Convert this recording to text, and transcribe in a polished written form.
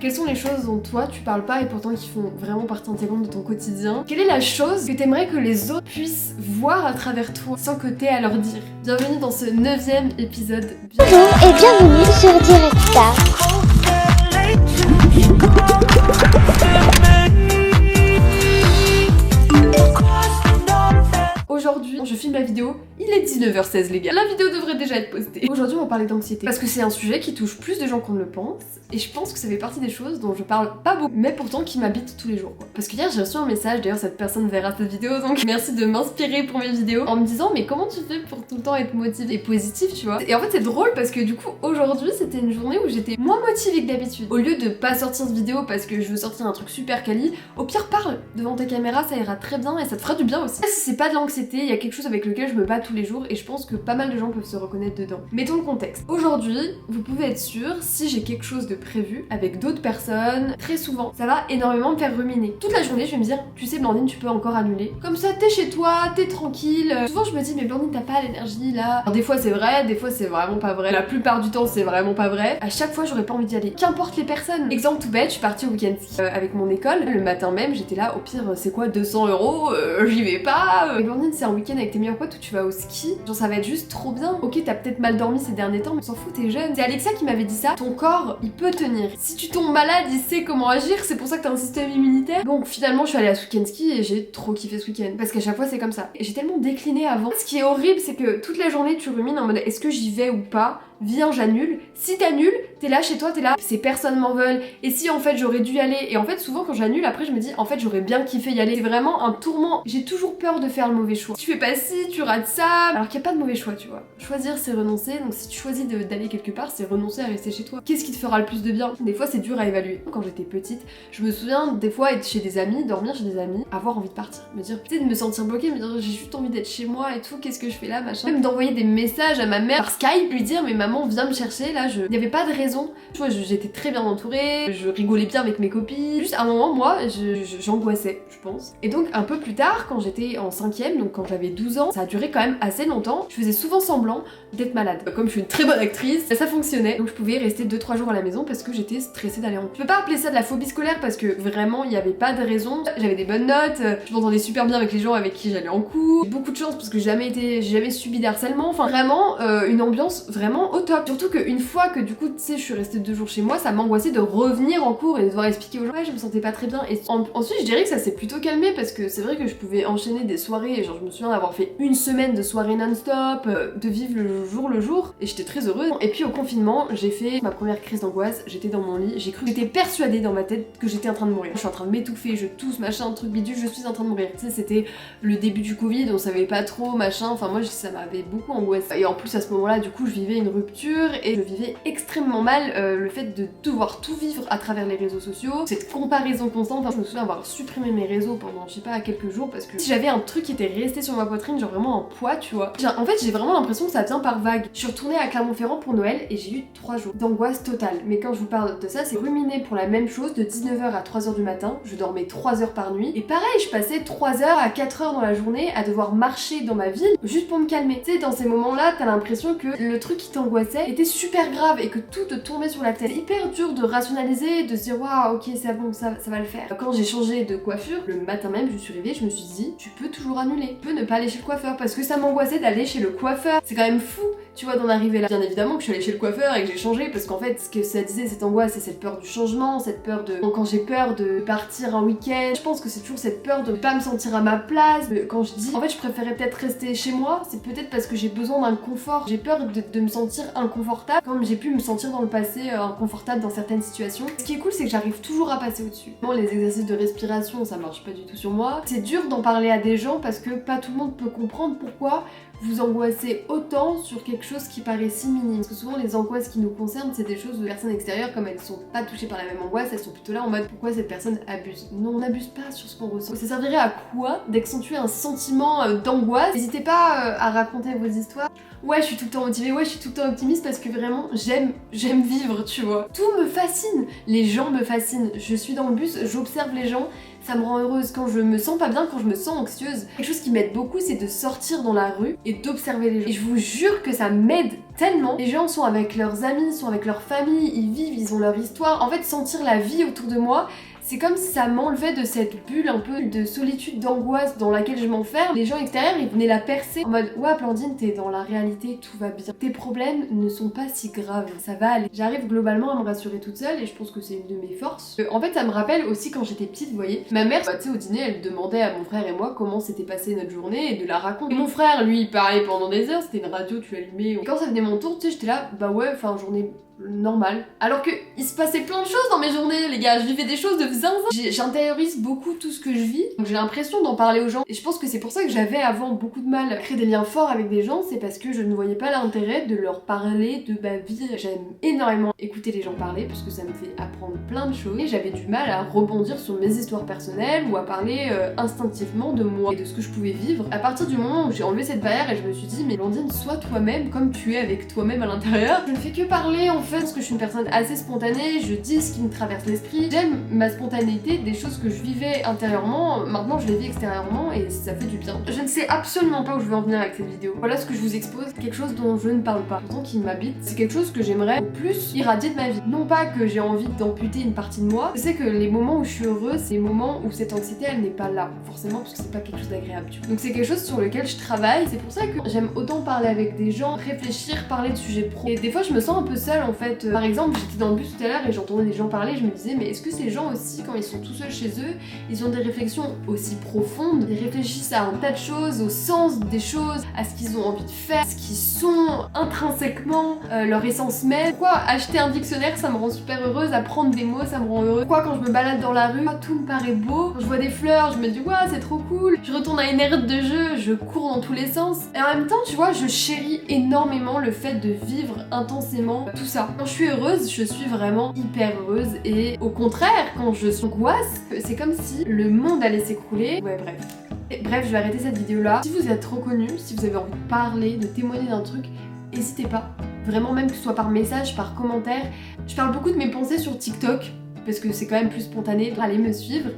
Quelles sont les choses dont toi tu parles pas et pourtant qui font vraiment partie intégrante de ton quotidien? Quelle est la chose que t'aimerais que les autres puissent voir à travers toi sans que t'aies à leur dire? Bienvenue dans ce 9e épisode. Bonjour et bienvenue sur Direct Star. Aujourd'hui, je filme la vidéo, il est 19h16 les gars. La vidéo devrait déjà être postée. Aujourd'hui on va parler d'anxiété parce que c'est un sujet qui touche plus de gens qu'on ne le pense et je pense que ça fait partie des choses dont je parle pas beaucoup mais pourtant qui m'habitent tous les jours quoi. Parce que hier j'ai reçu un message, d'ailleurs cette personne verra cette vidéo donc merci de m'inspirer pour mes vidéos en me disant mais comment tu fais pour tout le temps être motivée et positive tu vois. Et en fait c'est drôle parce que du coup aujourd'hui c'était une journée où j'étais moins motivée que d'habitude. Au lieu de pas sortir cette vidéo parce que je veux sortir un truc super quali, au pire parle devant ta caméra, ça ira très bien et ça te fera du bien aussi. Si c'est pas de l'anxiété, il y a quelque chose avec lequel je me bats tous les jours et je pense que pas mal de gens peuvent se reconnaître dedans. Mettons le contexte. Aujourd'hui, vous pouvez être sûr, si j'ai quelque chose de prévu avec d'autres personnes, très souvent, ça va énormément me faire ruminer. Toute la journée, je vais me dire, tu sais Blandine, tu peux encore annuler. Comme ça, t'es chez toi, t'es tranquille. Souvent, je me dis, mais Blandine, t'as pas l'énergie là. Alors, des fois, c'est vrai, des fois, c'est vraiment pas vrai. La plupart du temps, c'est vraiment pas vrai. À chaque fois, j'aurais pas envie d'y aller. Qu'importe les personnes. Exemple tout bête, je suis partie au week-end ski avec mon école. Le matin même, j'étais là, au pire, c'est quoi, 200 €, j'y vais pas. Mais Blandine, c'est un week-end avec tes meilleurs potes où tu vas au ski. Genre, ça va être juste trop bien. Ok, t'as peut-être mal dormi ces derniers temps, mais on s'en fout, t'es jeune. C'est Alexa qui m'avait dit ça. Ton corps, il peut tenir. Si tu tombes malade, il sait comment agir. C'est pour ça que t'as un système immunitaire. Donc finalement, je suis allée à ce week-end ski et j'ai trop kiffé ce week-end. Parce qu'à chaque fois, c'est comme ça. Et j'ai tellement décliné avant. Ce qui est horrible, c'est que toute la journée, tu rumines en mode est-ce que j'y vais ou pas? Viens, j'annule. Si t'annules, t'es là chez toi, t'es là, ces personnes m'en veulent. Et si en fait j'aurais dû y aller? Et en fait, souvent quand j'annule, après je me dis en fait j'aurais bien kiffé y aller. C'est vraiment un tourment. J'ai toujours peur de faire le mauvais choix. Tu fais pas ci, tu rates ça. Alors qu'il n'y a pas de mauvais choix, tu vois. Choisir, c'est renoncer. Donc si tu choisis d'aller quelque part, c'est renoncer à rester chez toi. Qu'est-ce qui te fera le plus de bien? Des fois, c'est dur à évaluer. Quand j'étais petite, je me souviens des fois être chez des amis, dormir chez des amis, avoir envie de partir. Me dire, peut-être de me sentir bloquée, me dire j'ai juste envie d'être chez moi et tout, qu'est-ce que je fais là, machin. Même d'envoyer des messages à ma mère par Skype, lui dire mais maman viens me chercher. Là, il n'y avait pas de raison. Tu vois, j'étais très bien entourée, je rigolais bien avec mes copines. Juste à un moment, moi, j'angoissais, je pense. Et donc, un peu plus tard, quand j'étais en 5ème, donc quand j'avais 12 ans, ça a duré quand même assez longtemps. Je faisais souvent semblant d'être malade. Comme je suis une très bonne actrice, ça fonctionnait. Donc, je pouvais rester 2-3 jours à la maison parce que j'étais stressée d'aller en cours. Je peux pas appeler ça de la phobie scolaire parce que vraiment, il n'y avait pas de raison. J'avais des bonnes notes, je m'entendais super bien avec les gens avec qui j'allais en cours. J'ai beaucoup de chance parce que j'ai jamais subi d'harcèlement. Enfin, vraiment, une ambiance vraiment au top. Surtout qu'une fois que du coup, tu sais, je suis restée 2 jours chez moi, ça m'angoissait de revenir en cours et de devoir expliquer aux gens ouais, je me sentais pas très bien. Et ensuite, je dirais que ça s'est plutôt calmé parce que c'est vrai que je pouvais enchaîner des soirées. Genre, je me souviens d'avoir fait une semaine de soirées non-stop, de vivre le jour, et j'étais très heureuse. Et puis au confinement, j'ai fait ma première crise d'angoisse. J'étais dans mon lit, j'étais persuadée dans ma tête que j'étais en train de mourir. Je suis en train de m'étouffer, je tousse, machin, truc bidule, je suis en train de mourir. Tu sais, c'était le début du Covid, on savait pas trop, machin. Enfin, moi, ça m'avait beaucoup angoissée. Et en plus, à ce moment-là, du coup, je vivais une rupture et je vivais extrêmement mal le fait de devoir tout vivre à travers les réseaux sociaux, cette comparaison constante. Enfin, je me souviens avoir supprimé mes réseaux pendant je sais pas quelques jours parce que si j'avais un truc qui était resté sur ma poitrine, genre vraiment un poids, tu vois. En fait, j'ai vraiment l'impression que ça vient par vague. Je suis retournée à Clermont-Ferrand pour Noël et j'ai eu 3 jours d'angoisse totale. Mais quand je vous parle de ça, c'est ruminer pour la même chose de 19h à 3h du matin. Je dormais 3 heures par nuit et pareil, je passais 3 heures à 4 heures dans la journée à devoir marcher dans ma ville juste pour me calmer. Tu sais, dans ces moments-là, t'as l'impression que le truc qui t'angoissait était super grave et que tout te tombait sur la tête. C'est hyper dur de rationaliser, de se dire waouh, ok, c'est bon, ça va le faire. Quand j'ai changé de coiffure, le matin même, je suis réveillée, je me suis dit, tu peux toujours annuler, tu peux ne pas aller chez le coiffeur parce que ça m'angoissait d'aller chez le coiffeur. C'est quand même fou, tu vois, d'en arriver là. Bien évidemment que je suis allée chez le coiffeur et que j'ai changé parce qu'en fait, ce que ça disait, cette angoisse, c'est cette peur du changement, cette peur de. Donc, quand j'ai peur de partir un week-end, je pense que c'est toujours cette peur de ne pas me sentir à ma place. Quand je dis, en fait, je préférais peut-être rester chez moi, c'est peut-être parce que j'ai besoin d'un confort. J'ai peur de me sentir inconfortable, comme j'ai pu me sentir dans le passé inconfortable dans certaines situations. Ce qui est cool, c'est que j'arrive toujours à passer au-dessus. Bon, les exercices de respiration, ça marche pas du tout sur moi. C'est dur d'en parler à des gens parce que pas tout le monde peut comprendre pourquoi vous angoissez autant sur quelque chose qui paraît si minime. Parce que souvent les angoisses qui nous concernent, c'est des choses de personnes extérieures, comme elles sont pas touchées par la même angoisse, elles sont plutôt là en mode pourquoi cette personne abuse. Non, on n'abuse pas sur ce qu'on ressent. Ça servirait à quoi d'accentuer un sentiment d'angoisse? N'hésitez pas à raconter vos histoires. ouais je suis tout le temps motivée, ouais je suis tout le temps optimiste parce que vraiment j'aime vivre, tu vois. Tout me fascine, les gens me fascinent, je suis dans le bus, j'observe les gens, ça me rend heureuse. Quand je me sens pas bien, quand je me sens anxieuse, quelque chose qui m'aide beaucoup c'est de sortir dans la rue et d'observer les gens. Et je vous jure que ça m'aide tellement. Les gens sont avec leurs amis, sont avec leur famille, ils vivent, ils ont leur histoire. En fait, sentir la vie autour de moi, c'est comme si ça m'enlevait de cette bulle un peu de solitude, d'angoisse dans laquelle je m'enferme. Les gens extérieurs, ils venaient la percer en mode ouais Blandine, t'es dans la réalité, tout va bien. Tes problèmes ne sont pas si graves, ça va aller. J'arrive globalement à me rassurer toute seule et je pense que c'est une de mes forces. En fait, ça me rappelle aussi quand j'étais petite, vous voyez, ma mère, tu sais, au dîner, elle demandait à mon frère et moi comment s'était passée notre journée et de la raconter. Et mon frère, lui, il parlait pendant des heures, c'était une radio, tu l'allumais. Et quand ça venait mon tour, tu sais, j'étais là, bah ouais, enfin, journée normal. Alors que il se passait plein de choses dans mes journées, les gars. Je vivais des choses de zinzin. J'intériorise beaucoup tout ce que je vis. Donc j'ai l'impression d'en parler aux gens. Et je pense que c'est pour ça que j'avais avant beaucoup de mal à créer des liens forts avec des gens. C'est parce que je ne voyais pas l'intérêt de leur parler de ma vie. J'aime énormément écouter les gens parler parce que ça me fait apprendre plein de choses. Et j'avais du mal à rebondir sur mes histoires personnelles ou à parler instinctivement de moi et de ce que je pouvais vivre. À partir du moment où j'ai enlevé cette barrière et je me suis dit mais Blandine, sois toi-même comme tu es avec toi-même à l'intérieur. Je ne fais que parler en fait, parce que je suis une personne assez spontanée, je dis ce qui me traverse l'esprit. J'aime ma spontanéité, des choses que je vivais intérieurement, maintenant je les vis extérieurement et ça fait du bien. Je ne sais absolument pas où je veux en venir avec cette vidéo. Voilà ce que je vous expose, quelque chose dont je ne parle pas, pourtant qui m'habite. C'est quelque chose que j'aimerais plus irradier de ma vie. Non pas que j'ai envie d'amputer une partie de moi, je sais que les moments où je suis heureuse, c'est les moments où cette anxiété elle n'est pas là, forcément parce que c'est pas quelque chose d'agréable, tu vois. Donc c'est quelque chose sur lequel je travaille, c'est pour ça que j'aime autant parler avec des gens, réfléchir, parler de sujets pro. Et des fois je me sens un peu seule en fait. Par exemple, j'étais dans le bus tout à l'heure et j'entendais des gens parler, je me disais mais est-ce que ces gens aussi quand ils sont tout seuls chez eux, ils ont des réflexions aussi profondes, ils réfléchissent à un tas de choses, au sens des choses, à ce qu'ils ont envie de faire, ce qu'ils sont intrinsèquement, leur essence même. Pourquoi acheter un dictionnaire ça me rend super heureuse, apprendre des mots ça me rend heureuse. Pourquoi quand je me balade dans la rue, tout me paraît beau, quand je vois des fleurs, je me dis waouh c'est trop cool, je retourne à une aire de jeu, je cours dans tous les sens. Et en même temps tu vois je chéris énormément le fait de vivre intensément tout ça. Quand je suis heureuse, je suis vraiment hyper heureuse et au contraire, quand je s'angoisse, c'est comme si le monde allait s'écrouler. Ouais, bref. Et bref, je vais arrêter cette vidéo là. Si vous êtes reconnu, si vous avez envie de parler, de témoigner d'un truc, n'hésitez pas. Vraiment, même que ce soit par message, par commentaire. Je parle beaucoup de mes pensées sur TikTok parce que c'est quand même plus spontané. Allez me suivre.